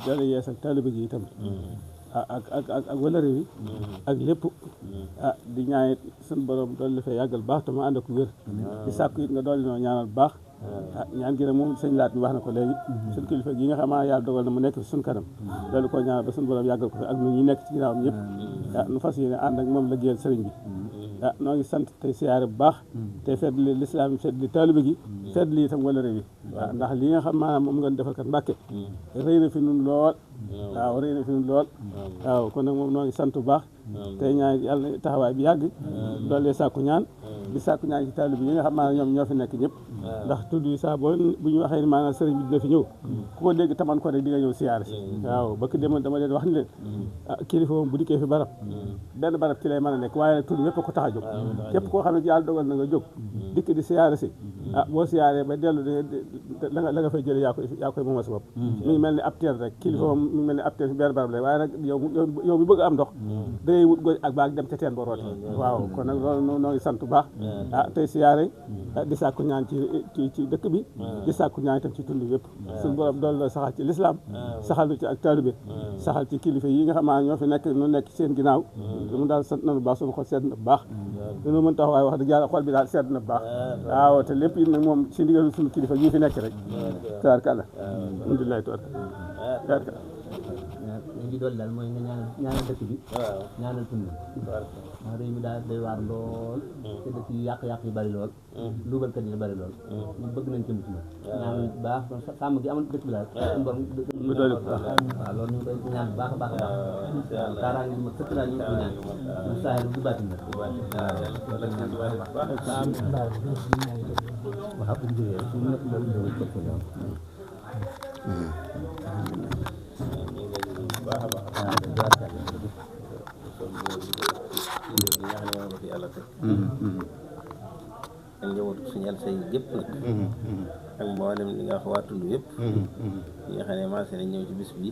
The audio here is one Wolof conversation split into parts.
dala yeesal taalibe gi itam ak walare wi ak lépp di ñaan it suñu borom dool la fee yàggal baax te ma ànd ak wér di sàkku it nga dool noo ñaanal baax ñaan gi nag moom sëñ laat bi wax na ko léegi suñ kilifa gi nga xam ne yàlla dogal na mu nekk fi suñ kanam doolu koo ñaanal ba suñu borom yàggal ko fi ak nu ñi nekk ci ginnaawam ñëpp nu fas yéene ànd ak moom liggéeyal sëriñ bi noo ngi sant tey siyaare bu baax tey fedd li lislaam fedd li taalibe gi fedd li itam walare wi ndax li nga xam maanaam moom nga defal kat Mbàkke rëy na fi nun lool rëy na fi nun lool kon nag moom noo ngi sant bu baax tey ñaan yàlla na taxawaay bi yàgg doolee sàkku ñaan di sàkku ñaan ci taalibe yi nga xam maanaam ñoom ñoo fi nekk ñëpp ndax tudd yi saa bu ñu waxee ni maanaam sëriñ bi dina fi ñëw ku ko dégg taman ko rek di nga ñëw siyaare si ba ki demoon dama leen wax ni leen kilifa moom bu dikkee fi barab benn barab ci lay mën a nekk waaye nag tudd yëpp ko tax a jóg képp koo xam ne yàlla dogal na nga jóg dikk di siyaare si boo siyaaree ba dellu la nga fay jële yaa koy mooma sa bopp mi ngi mel ni ab teer rek kilifa moom mi ngi mel ni ab teer fi benn barab lay waaye nag yow mi bëgg am ndox da ngay wut ak baag dem ca teen ba rooti kon nag loolu noo ngi sant bu baax tey siyaare di sàkku ñaan ci dëkk bi di sàkku ñaan itam ci tund yëpp suñu borom dool la saxal ci lislaam saxal nu ci ak taalibe saxal ci kilifa yi nga xam ne ñoo fi nekk nu nekk seen ginnaaw mu daal sant na bu baax suñu xol sedd na bu baax dañoo mën tax waaye wax dëgg yàlla xol bi daal sedd na bu baax te lépp it nag moom si ndigal suñu kilifa yi fi nekk rek tabarkàlla alhamdulilah tabarkàlla li ñu doon daal mooy nga ñaanal dëkk bi ñaanal tund ndax réew mi daal day waar lool te dëkk yu yàq-yàq yu bari lool luubalkat yi bari lool ñu bëgg nañ ci mucc ñaan baax sàmm gi amoon dëkk bi daal suñu borom waaw loolu ñu koy ñaan baax a baax a baax kaaraange bi ma sëkk daal ñu ko ñaan ñu saaxel du bàtti na waaw ak njabootu suñu yàlla say yëpp nag ak mboolem li nga wax waa tund yëpp yi nga xam ne maase nañ ñëw ci bis bi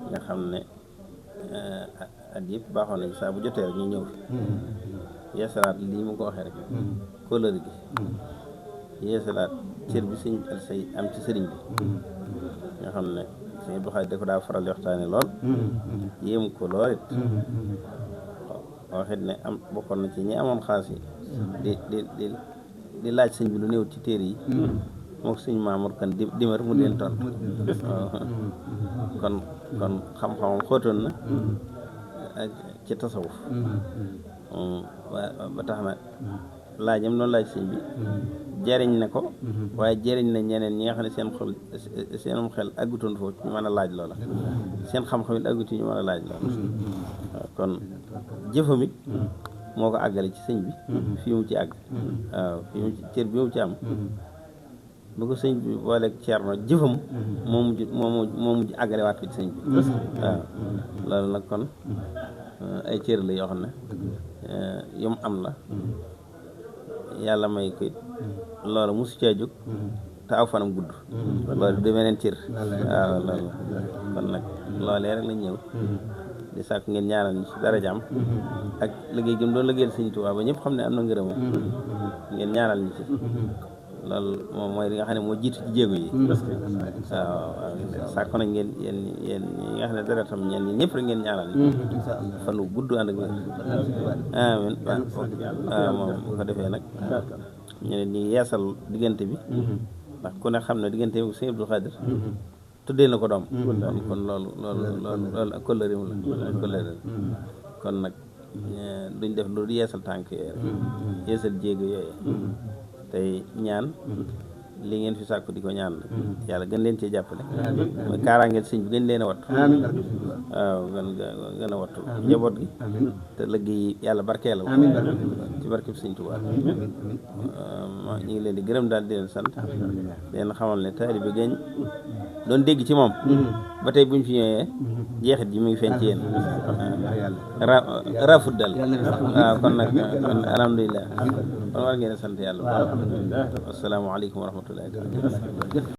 nga xam ne at yëpp baaxoon nañ saa bu jotee rek ñu ñëw yeesalaat lii mu ko waxee rek kóllëre gi yeesalaat cër bi suñu yàlla say am ci sëriñ bi nga xam ne suñu doxaay da ko daa faral di waxtaane lool yéem ko lool it waxit ne am bokkoon na ci ñi amoon xaas yi di laaj sëñ bi lu néew ci téere yi mook suñ Maamor kan dimar mu leen ton kon xam-xamam xóotoon na ci tasawuf ba tax na laajam noonu laaj sëñ bi jariñ na ko waaye jariñ na ñeneen ñi nga xam ne seenum xel àggutoon foofu ñu mën a laaj loola seen xam-xam it àggutu ñu mën a laaj loola kon jëfam it moo ko àggale ci sëñ bi fii mu ci àgg fii mu ci cër bi mu ci am bu ko sëñ bi booleeg Ceerno jëfam moo mujj àggale waat ko ci sëñ bi loolu nag kon ay cër la yoo xam ne yum am la yàlla may ko it loolu mosu caa jóg te aw fanam gudd loolu du beneen cër loolu kon nag loolee rek lañ ñëw di sàkk ngeen ñaanal ñu ci darajaam ak liggéey gi mu doon liggéeyal Sëñ Tuubaa ba ñëpp xam ne am na ngërëmam ngeen ñaanal ñu ci loolu moom mooy li nga xam ne moo jiitu ci jéego yi waaw sàkk nañ ngeen yéen ñi nga xam ne dara tam ñeen ñi ñëpp rek ngeen ñaanal ñu fan wu gudd ànd ak wér amiin waaw moom bu ko defee nag ñu ne ñi yeesal diggante bi ndax ku ne xam ne diggante bi Sëñ Abdou Khadir tuddee na ko doom kon loolu ak kóllëre mu la ak kóllëre kon nag duñ def loolu yeesal tànk yooyu yeesal jéego yooyu tey ñaan li ngeen fi sàkku di ko ñaan yàlla gën leen cee jàppale mooy kaaraangeel sëñ bi gën leen a wattu waaw gën a wattu njaboot gi te liggéey yàlla barkeelal ci barkeb sëñ Tuubaa ñu ngi leen di gërëm daal di leen sant leen xamal ne taalibe bi gañ doon dégg ci moom ba tey buñ fi ñëwee jeexit ji mu ngi feeñ ci yéen rafut dal waaw kon nag kon alhamdulilah kon war ngeen a sant yàlla bu baax asalaamaaleykum wa rahmatullahi taala